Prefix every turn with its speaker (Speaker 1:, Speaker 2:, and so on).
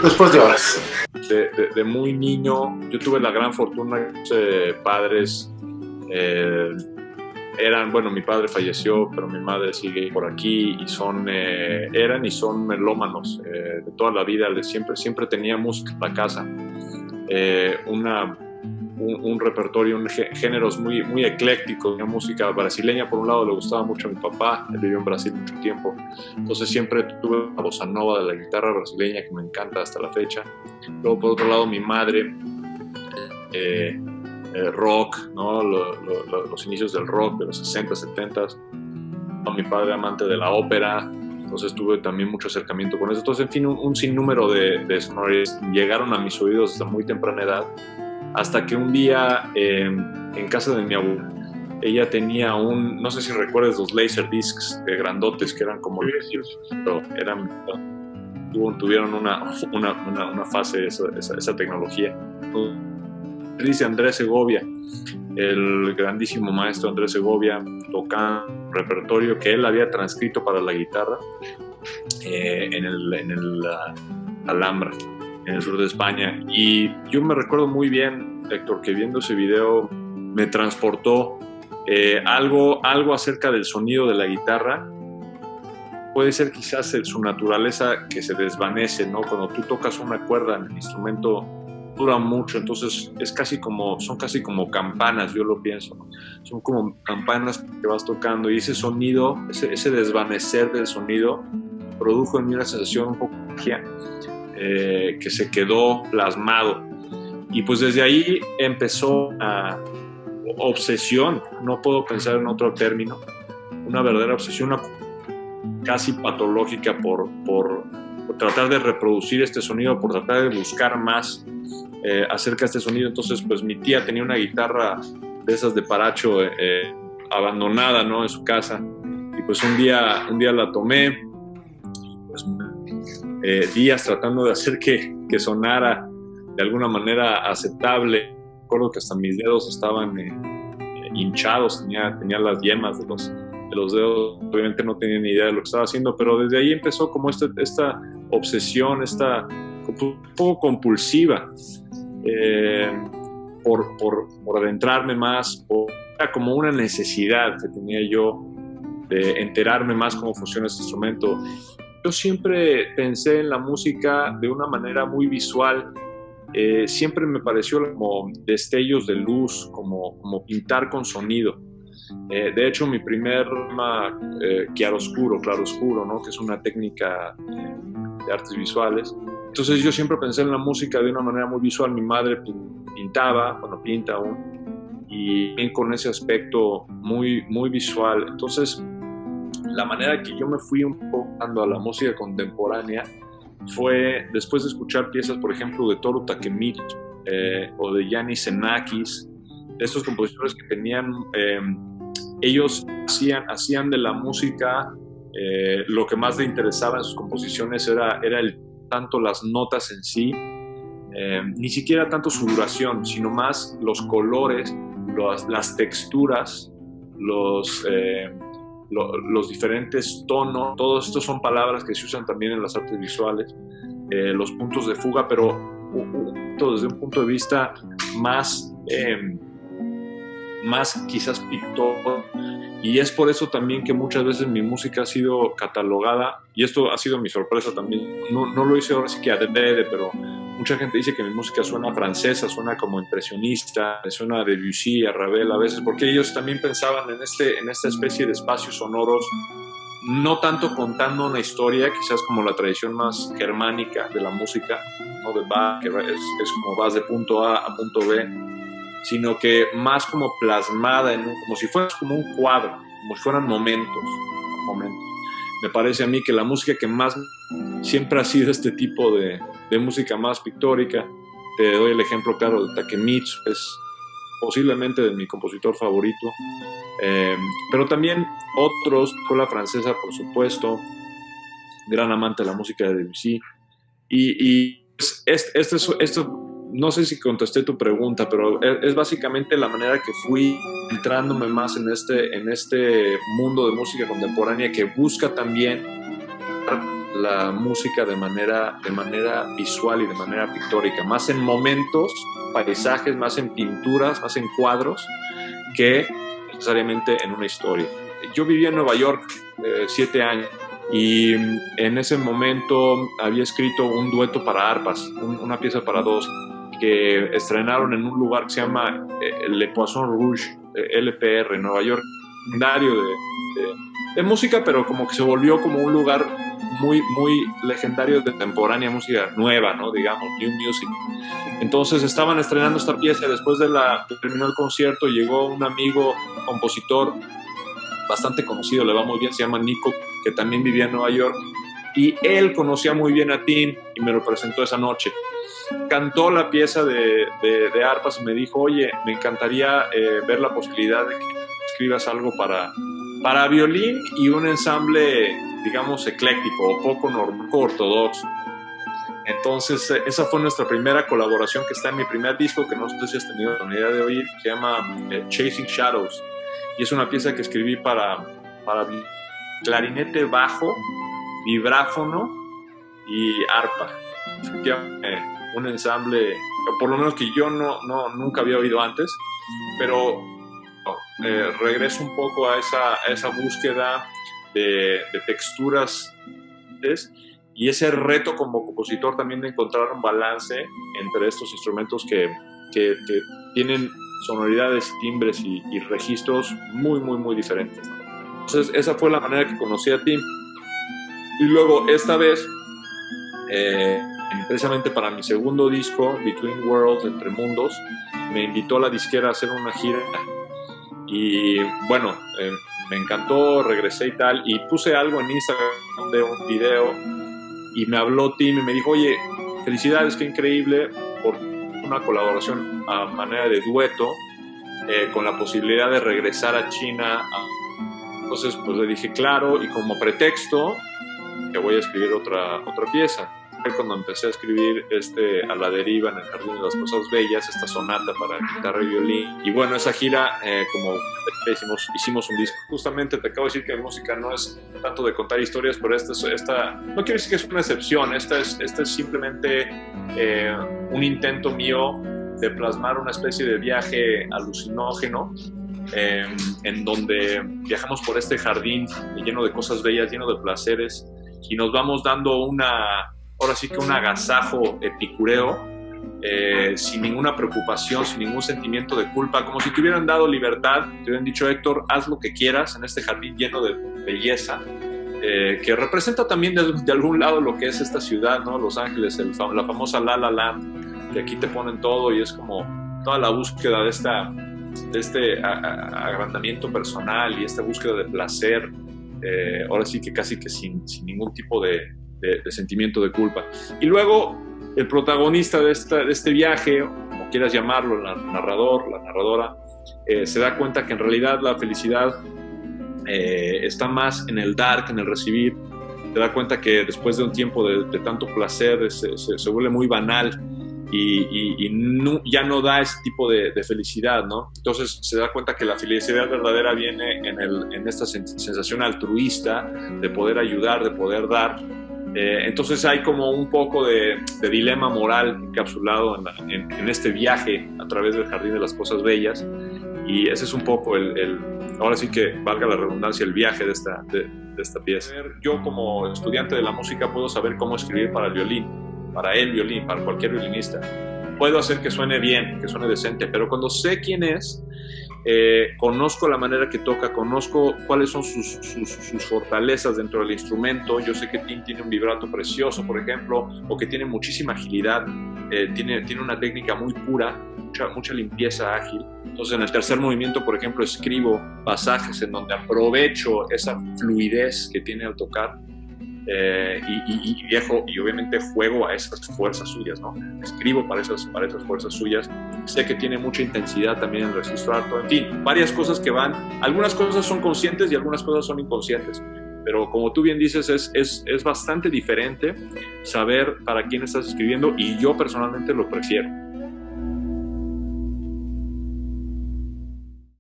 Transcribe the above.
Speaker 1: Después de horas.
Speaker 2: De muy niño, yo tuve la gran fortuna de padres. Bueno, mi padre falleció, pero mi madre sigue por aquí y eran y son melómanos de toda la vida. Siempre tenía música en la casa, un repertorio, géneros muy eclécticos. La música brasileña, por un lado, le gustaba mucho a mi papá, él vivió en Brasil mucho tiempo, entonces siempre tuve la bossa nova de la guitarra brasileña que me encanta hasta la fecha. Luego, por otro lado, mi madre, rock, ¿no? Los inicios del rock de los 60, 70. Mi padre amante de la ópera, entonces tuve también mucho acercamiento con eso. Entonces, en fin, un sinnúmero de sonoridades llegaron a mis oídos desde muy temprana edad, hasta que un día en casa de mi abuela, ella tenía no sé si recuerdas los Laserdiscs grandotes que eran como tuvieron una fase esa tecnología. Dice Andrés Segovia, el grandísimo maestro Andrés Segovia, tocando un repertorio que él había transcrito para la guitarra en el Alhambra, en el sur de España. Y yo me recuerdo muy bien, Héctor, que viendo ese video me transportó algo acerca del sonido de la guitarra. Puede ser quizás su naturaleza que se desvanece, ¿no? Cuando tú tocas una cuerda en el instrumento dura mucho, entonces son casi como campanas, yo lo pienso, ¿no? Son como campanas que vas tocando y ese sonido, ese desvanecer del sonido produjo en mí una sensación un poco que se quedó plasmado, y pues desde ahí empezó una obsesión, no puedo pensar en otro término, una verdadera obsesión, casi patológica por tratar de reproducir este sonido, por tratar de buscar más acerca de este sonido. Entonces, pues mi tía tenía una guitarra de esas de Paracho abandonada, ¿no? En su casa, y pues un día la tomé, pues, días tratando de hacer que sonara de alguna manera aceptable. Recuerdo que hasta mis dedos estaban hinchados, tenía las yemas de los dedos, obviamente no tenía ni idea de lo que estaba haciendo, pero desde ahí empezó como esta obsesión, un poco compulsiva, por adentrarme más, era como una necesidad que tenía yo de enterarme más cómo funciona este instrumento. Yo siempre pensé en la música de una manera muy visual, siempre me pareció como destellos de luz, como pintar con sonido. De hecho, mi primer claroscuro, ¿no? Que es una técnica de artes visuales. Entonces yo siempre pensé en la música de una manera muy visual. Mi madre pinta aún, y bien con ese aspecto muy, muy visual. Entonces, la manera que yo me fui un poco a la música contemporánea fue después de escuchar piezas, por ejemplo, de Toru Takemichi o de Yannis Xenakis, de estos compositores que tenían... ellos hacían de la música, lo que más le interesaba en sus composiciones era tanto las notas en sí, ni siquiera tanto su duración, sino más los colores, las texturas, los diferentes tonos. Todos estos son palabras que se usan también en las artes visuales, los puntos de fuga, pero desde un punto de vista más quizás pictórico, y es por eso también que muchas veces mi música ha sido catalogada, y esto ha sido mi sorpresa también, no lo hice ahora sí que adrede, pero mucha gente dice que mi música suena francesa, suena como impresionista, suena a Debussy, a Ravel a veces, porque ellos también pensaban en esta especie de espacios sonoros, no tanto contando una historia, quizás como la tradición más germánica de la música, ¿no? De Bach, que es como vas de punto A a punto B, sino que más como plasmada como si fuera como un cuadro, como si fueran momentos. Me parece a mí que la música que más siempre ha sido este tipo de música más pictórica. Te doy el ejemplo claro de Takemichi, es posiblemente de mi compositor favorito, pero también otros, escuela francesa, por supuesto, gran amante de la música de Debussy, y pues, esto no sé si contesté tu pregunta, pero es básicamente la manera que fui entrándome más en este mundo de música contemporánea, que busca también la música de manera visual y de manera pictórica, más en momentos, paisajes, más en pinturas, más en cuadros, que necesariamente en una historia. Yo vivía en Nueva York 7 años y en ese momento había escrito un dueto para arpas, una pieza para dos, que estrenaron en un lugar que se llama Le Poisson Rouge, LPR, en Nueva York, un área de música, pero como que se volvió como un lugar muy, muy legendario de contemporánea, música nueva, ¿no? Digamos, new music. Entonces estaban estrenando esta pieza y después de terminó el concierto, llegó un amigo compositor bastante conocido, le va muy bien, se llama Nico, que también vivía en Nueva York, y él conocía muy bien a Tim y me lo presentó esa noche. Cantó la pieza de arpas y me dijo, oye, me encantaría ver la posibilidad de que escribas algo para violín y un ensamble, digamos, ecléctico o poco ortodoxo. Entonces, esa fue nuestra primera colaboración, que está en mi primer disco, que no sé si has tenido la oportunidad de oír, se llama Chasing Shadows, y es una pieza que escribí para clarinete bajo, vibráfono y arpa. Un ensamble, por lo menos que yo nunca había oído antes, pero regreso un poco a esa búsqueda de texturas y ese reto como compositor también de encontrar un balance entre estos instrumentos que tienen sonoridades, timbres y registros muy, muy, muy diferentes. Entonces esa fue la manera que conocí a Tim. Y luego esta vez, precisamente para mi segundo disco, Between Worlds, Entre Mundos, me invitó la disquera a hacer una gira y bueno, me encantó, regresé y tal, y puse algo en Instagram de un video y me habló Tim y me dijo, oye, felicidades, qué increíble, por una colaboración a manera de dueto, con la posibilidad de regresar a China. Entonces pues le dije claro, y como pretexto que voy a escribir otra pieza. Cuando empecé a escribir A la deriva en el Jardín de las Cosas Bellas, esta sonata para guitarra y violín. Y bueno, esa gira, como hicimos un disco. Justamente te acabo de decir que la música no es tanto de contar historias, pero esta no quiero decir que es una excepción, esta es simplemente un intento mío de plasmar una especie de viaje alucinógeno, en donde viajamos por este jardín lleno de cosas bellas, lleno de placeres, y nos vamos dando ahora sí que un agasajo epicúreo, sin ninguna preocupación, sin ningún sentimiento de culpa, como si te hubieran dado libertad, te hubieran dicho, Héctor, haz lo que quieras en este jardín lleno de belleza, que representa también de algún lado lo que es esta ciudad, ¿no? Los Ángeles, la famosa La La Land, que aquí te ponen todo y es como toda la búsqueda de este agrandamiento personal y esta búsqueda de placer, ahora sí que casi que sin ningún tipo de sentimiento de culpa. Y luego el protagonista de este viaje, como quieras llamarlo, el narrador, la narradora, se da cuenta que en realidad la felicidad está más en el dar que en el recibir. Se da cuenta que después de un tiempo de tanto placer se vuelve muy banal y ya no da ese tipo de felicidad, ¿no? Entonces se da cuenta que la felicidad verdadera viene en esta sensación altruista de poder ayudar, de poder dar. Entonces hay como un poco de dilema moral encapsulado en este viaje a través del Jardín de las Cosas Bellas, y ese es un poco ahora sí que valga la redundancia, el viaje de esta pieza. Yo como estudiante de la música puedo saber cómo escribir para el violín, para cualquier violinista. Puedo hacer que suene bien, que suene decente, pero cuando sé quién es, conozco la manera que toca, conozco cuáles son sus fortalezas dentro del instrumento. Yo sé que Tim tiene un vibrato precioso, por ejemplo, o que tiene muchísima agilidad, tiene una técnica muy pura, mucha limpieza ágil. Entonces en el tercer movimiento, por ejemplo, escribo pasajes en donde aprovecho esa fluidez que tiene al tocar, y obviamente juego a esas fuerzas suyas, ¿no? Escribo para esas fuerzas suyas. Sé que tiene mucha intensidad también en el registro alto. En fin, varias cosas que van. Algunas cosas son conscientes y algunas cosas son inconscientes. Pero como tú bien dices, es bastante diferente saber para quién estás escribiendo, y yo personalmente lo prefiero.